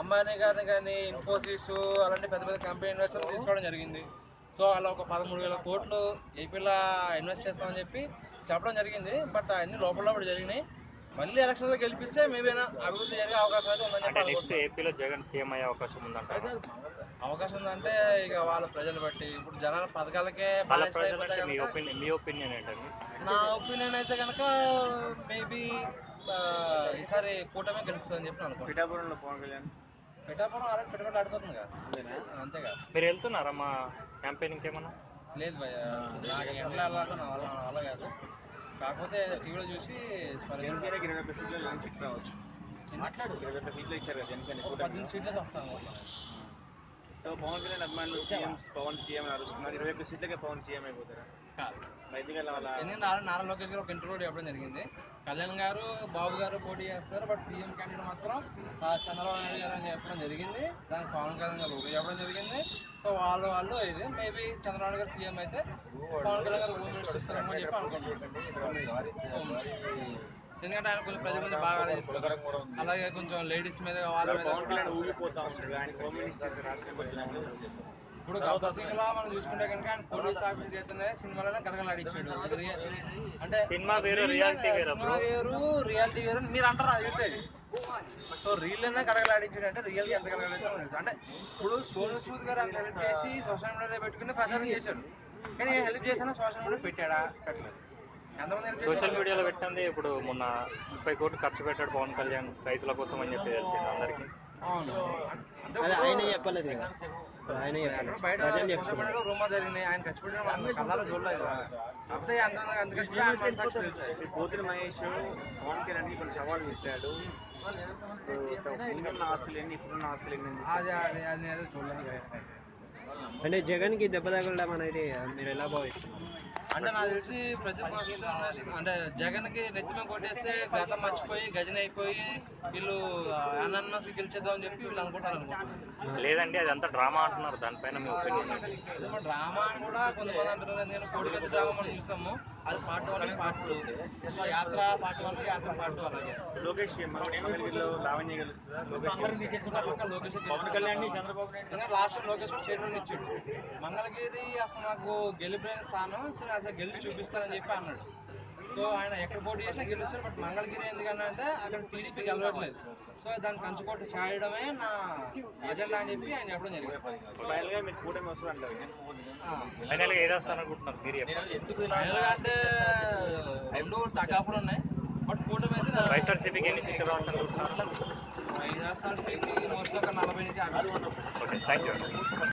అంబానీ గారిని కానీ ఇన్ఫోసిస్ అలాంటి పెద్ద పెద్ద కంపెనీ ఇన్వెస్టర్లు తీసుకోవడం జరిగింది. సో అలా ఒక 13,000 కోట్లు ఏపీలో ఇన్వెస్ట్ చేస్తామని చెప్పి చెప్పడం జరిగింది. బట్ అన్ని లోపల జరిగినాయి. మళ్ళీ ఎలక్షన్లో గెలిపిస్తే మేబీనా అభివృద్ధి జరిగే అవకాశం అయితే ఉందని చెప్పి ఏపీలో జగన్ సీఎం అయ్యే అవకాశం ఉందంట. అవకాశం ఉందంటే ఇక వాళ్ళ ప్రజలు బట్టి ఇప్పుడు జనాల పథకాలకే మీ ఒపీనియన్ ఏంటండి? నా ఒపీనియన్ అయితే కనుక మేబీ ఈసారి కూటమి గెలుస్తుందని చెప్పి అనుకో. పిఠాపురంలో పవన్ కళ్యాణ్ పిఠాపురం ఆల్రెడీ పెట్టుబడి ఆడిపోతుంది కదా, అంతేగా. మీరు వెళ్తున్నారా మా క్యాంపెయినింగ్ ఏమన్నా? లేదు భయ్య, నాకు ఎండలో వెళ్ళాలంటే నా వల్ల కాదు. కాకపోతే టీవీలో చూసి జనసేనకి 21 సీట్లు లాంచ్ సీట్లు రావచ్చు. మాట్లాడు 21 సీట్లు ఇచ్చారు కదా జనసేన. 18 సీట్లతో వస్తాను. సో పవన్ కళ్యాణ్ అభిమానులు పవన్ సీఎం అరుస్తున్నారు. 21 సీట్లకే పవన్ సీఎం అయిపోతారా? ఎందుకంటే నారా లోకేష్ గారు ఒక ఇంటర్వ్యూ చెప్పడం జరిగింది. కళ్యాణ్ గారు బాబు గారు పోటీ చేస్తారు, బట్ సీఎం క్యాండిడేట్ మాత్రం చంద్రబాబు నాయుడు గారు అని చెప్పడం జరిగింది. దానికి పవన్ కళ్యాణ్ గారు ఓకే చెప్పడం జరిగింది. సో వాళ్ళు ఇది మేబీ చంద్రబాబు గారు సీఎం అయితే పవన్ కళ్యాణ్ గారు హోమ్ మినిస్టర్ ఇస్తారని చెప్పి అనుకుంటున్నాను. ఎందుకంటే ఆయన కొంచెం ప్రజల మీద బాగా ఆలోచిస్తారు. అలాగే కొంచెం లేడీస్ మీద వాళ్ళ మీద ఇప్పుడు గబ్బర్ సింగ్ లా మనం చూసుకుంటే కనుక ఆయన పోలీస్ ఆఫీసర్ చేతనే సినిమాలో గడగలాడిచ్చాడు. అంటే సినిమా వేరు రియాలిటీ వేరు మీరు అంటారు అది చూసేది. సో రియల్ అనే గడగలాడించాడు అంటే రియల్ గా ఎంత గడగలాడించాడు అంటే ఇప్పుడు సోను సూద్ గారు అంత హెల్ప్ చేసి సోషల్ మీడియాలో పెట్టుకుని ప్రచారం చేశాడు. కానీ హెల్ప్ చేసినా సోషల్ మీడియా పెట్టాడా? పెట్టలేదు. సోషల్ మీడియాలో పెట్టండి. ఇప్పుడు మొన్న 30 కోట్లు ఖర్చు పెట్టాడు పవన్ కళ్యాణ్ రైతుల కోసం అని చెప్పి తెలిసింది అందరికి. ఆయన చెప్పలేదు కదా, ఆయన బయట సోషల్ మీడియాలో రూమర్ జరిగినాయి. ఆయన ఖర్చు పెట్టిన కళ్ళలో చూడలేదు. కాకపోతే అందుకని పోతుల మహేష్ పవన్ కళ్యాణ్ కొన్ని సవాళ్ళు ఇస్తాడు. ముందున్న ఆస్తులు ఎన్ని, ఇప్పుడున్న ఆస్తులు ఎన్ని, అది ఏదో చూడలేదు. అంటే జగన్ కి దెబ్బ తగలడం అనేది మీరు ఎలా భావిస్తున్నారు? అంటే నాకు తెలిసి ప్రతిపక్షం అంటే జగన్ కి నెత్తిమే కొట్టేస్తే గతం మర్చిపోయి గజన అయిపోయి వీళ్ళు అన్నస్ గెలిచేద్దాం అని చెప్పి వీళ్ళు అనుకుంటారు అనుకుంటున్నారు. లేదండి అది అంతా డ్రామా అంటున్నారు. దానిపైన మీ ఒపీనియన్? డ్రామా అని కూడా కొంతమంది అంటున్నారు. ఎందుకంటే కోడికత్తి డ్రామా మనం చూసాము. అది పార్ట్ 1 పార్ట్ 2. యాత్ర పార్ట్ 1 యాత్ర పార్ట్ 2. అలాగే లోకేష్ లావణ్య గెలుస్తుందా? లోకేష్ పవన్ కళ్యాణ్ చంద్రబాబు నాయుడు లాస్ట్ లోకేష్ చైర్మన్ ఇచ్చాడు. మంగళగిరి అసలు నాకు గెలిపోయిన స్థానం, అసలు గెలిచి చూపిస్తానని చెప్పి అన్నాడు. సో ఆయన ఎక్కడ పోటీ చేసినా గెలుస్తాడు. బట్ మంగళగిరి ఎందుకన్నా అంటే అక్కడ టీడీపీ గెలవట్లేదు. సో దాన్ని కంచుకోట చేయడమే నా అజెండా అని చెప్పి ఆయన చెప్పడం జరిగింది. అంటే 2 టకాఫులు ఉన్నాయి. బట్ కూటమి అయితే వైఎస్ఆర్సీపీకి ఎన్ని సీట్లు రావడం? వైఎస్ఆర్సీపీ మోస్ట్లీ ఒక 40 నుంచి 50. Okay, thank you.